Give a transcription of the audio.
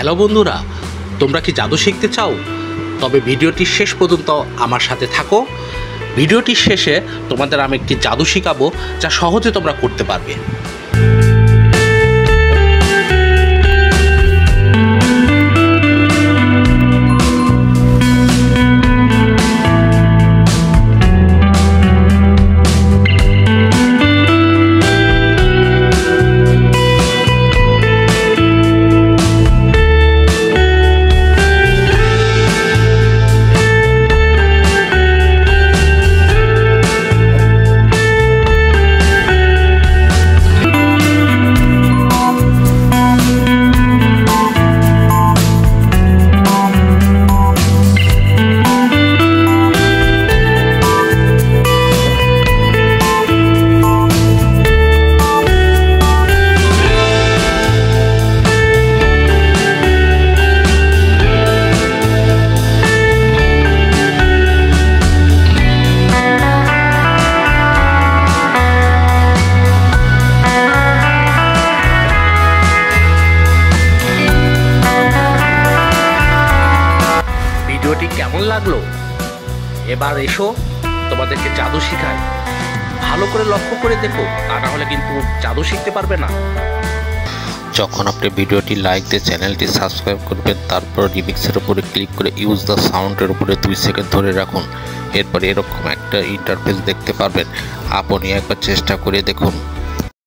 Hello বন্ধুরা, তোমরা কি জাদু শিখতে চাও? তবে ভিডিওটি শেষ পর্যন্ত আমার সাথে থাকো। ভিডিওটির শেষে তোমাদের আমি একটি জাদু শিখাবো, যা সহজে তোমরা করতে পারবে। ভিডিওটি কেমন লাগলো? এবার এসো, তোমাদেরকে জাদু শিখাই। ভালো করে লক্ষ্য করে দেখো, তা না হলে কিন্তু জাদু শিখতে পারবে না। যখন আপনি ভিডিওটি লাইক দিয়ে চ্যানেলটি সাবস্ক্রাইব করবেন, তারপর রিমিক্সের উপরে ক্লিক করে ইউজ দ্য সাউন্ডের উপরে 2 সেকেন্ড ধরে রাখুন। এরপর এরকম একটা ইন্টারফেস দেখতে পারবেন। আপনি একবার চেষ্টা করে দেখুন।